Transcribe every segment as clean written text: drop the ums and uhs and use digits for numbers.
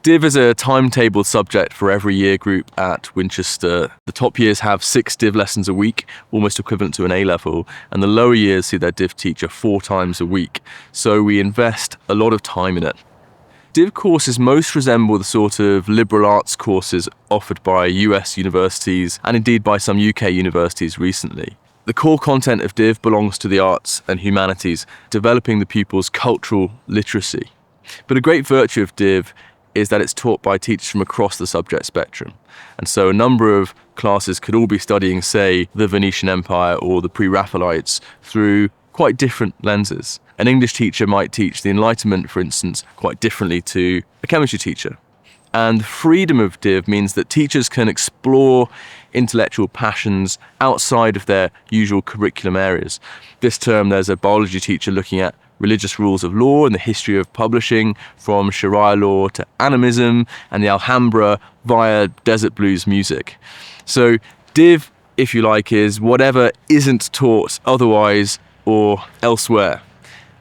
Div is a timetabled subject for every year group at Winchester. The top years have 6 Div lessons a week, almost equivalent to an A-level, and the lower years see their Div teacher 4 times a week. So we invest a lot of time in it. Div courses most resemble the sort of liberal arts courses offered by US universities and indeed by some UK universities recently. The core content of Div belongs to the arts and humanities, developing the pupil's cultural literacy. But a great virtue of Div is that it's taught by teachers from across the subject spectrum. And so a number of classes could all be studying, say, the Venetian Empire or the pre-Raphaelites through quite different lenses. An English teacher might teach the Enlightenment, for instance, quite differently to a chemistry teacher. And the freedom of Div means that teachers can explore intellectual passions outside of their usual curriculum areas. This term, there's a biology teacher looking at religious rules of law and the history of publishing, from Sharia law to animism and the Alhambra via desert blues music. So Div, if you like, is whatever isn't taught otherwise or elsewhere.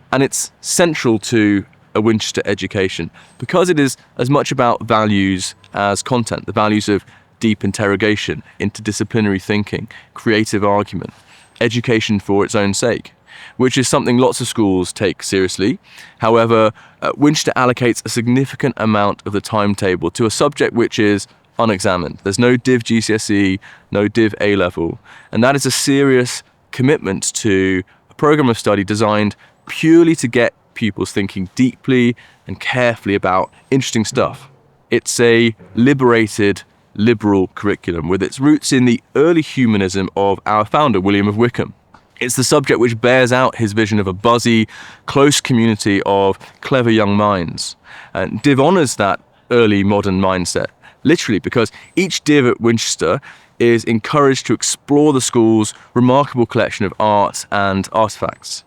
And it's central to a Winchester education because it is as much about values as content, the values of deep interrogation, interdisciplinary thinking, creative argument, education for its own sake, which is something lots of schools take seriously. However, Winchester allocates a significant amount of the timetable to a subject which is unexamined. There's no Div GCSE, no Div A-level, and that is a serious commitment to a program of study designed purely to get pupils thinking deeply and carefully about interesting stuff. It's a liberated, liberal curriculum with its roots in the early humanism of our founder, William of Wykeham. It's the subject which bears out his vision of a buzzy, close community of clever young minds. And Div honours that early modern mindset, literally, because each Div at Winchester is encouraged to explore the school's remarkable collection of art and artefacts.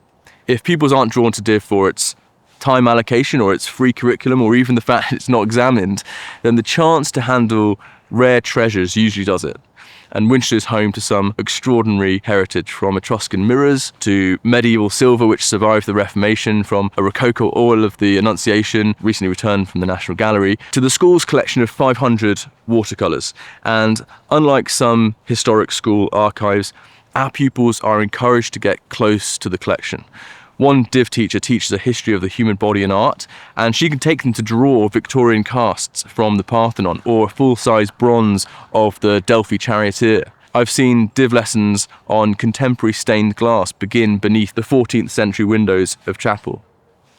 If pupils aren't drawn to Div for its time allocation or its free curriculum or even the fact that it's not examined, then the chance to handle rare treasures usually does it. And Winchester is home to some extraordinary heritage, from Etruscan mirrors to medieval silver which survived the Reformation, from a Rococo oil of the Annunciation recently returned from the National Gallery, to the school's collection of 500 watercolours. And unlike some historic school archives, our pupils are encouraged to get close to the collection. One Div teacher teaches a history of the human body and art, and she can take them to draw Victorian casts from the Parthenon or a full-size bronze of the Delphi charioteer. I've seen Div lessons on contemporary stained glass begin beneath the 14th century windows of chapel.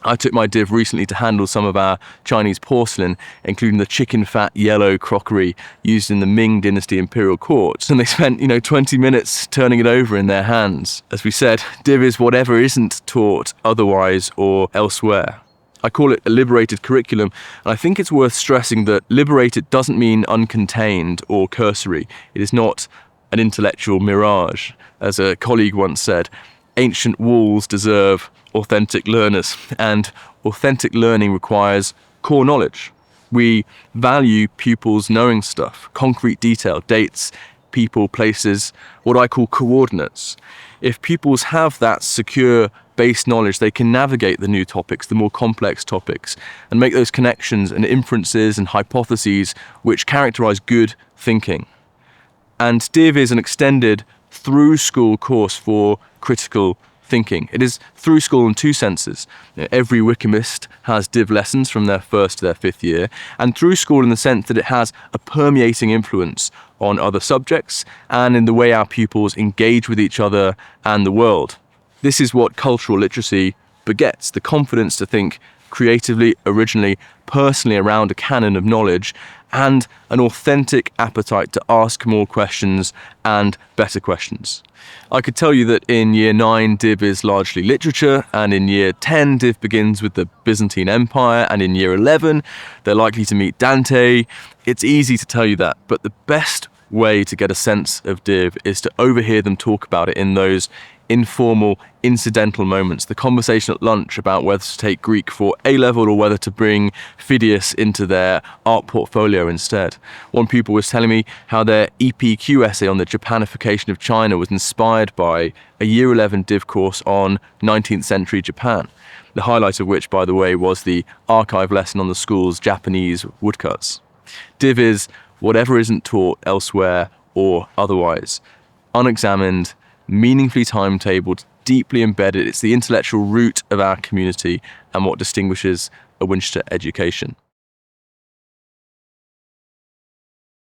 I took my Div recently to handle some of our Chinese porcelain, including the chicken fat yellow crockery used in the Ming Dynasty imperial court. And they spent, 20 minutes turning it over in their hands. As we said, Div is whatever isn't taught otherwise or elsewhere. I call it a liberated curriculum, and I think it's worth stressing that liberated doesn't mean uncontained or cursory. It is not an intellectual mirage. As a colleague once said, ancient walls deserve authentic learners, and authentic learning requires core knowledge. We value pupils knowing stuff, concrete detail, dates, people, places, what I call coordinates. If pupils have that secure base knowledge, they can navigate the new topics, the more complex topics, and make those connections and inferences and hypotheses which characterize good thinking. And Div is an extended through-school course for critical thinking. It is through school in 2 senses. Every Wykehamist has Div lessons from their 1st to their 5th year, and through school in the sense that it has a permeating influence on other subjects and in the way our pupils engage with each other and the world. This is what cultural literacy begets, the confidence to think creatively, originally, personally around a canon of knowledge, and an authentic appetite to ask more questions and better questions. I could tell you that in year 9 Div is largely literature, and in year 10 Div begins with the Byzantine Empire, and in year 11 they're likely to meet Dante. It's easy to tell you that, but the best way to get a sense of Div is to overhear them talk about it in those informal, incidental moments. The conversation at lunch about whether to take Greek for A-level or whether to bring Phidias into their art portfolio instead. One pupil was telling me how their EPQ essay on the Japanification of China was inspired by a Year 11 div course on 19th century Japan. The highlight of which, by the way, was the archive lesson on the school's Japanese woodcuts. Div is whatever isn't taught elsewhere or otherwise. Unexamined, meaningfully timetabled, deeply embedded. It's the intellectual root of our community and what distinguishes a Winchester education.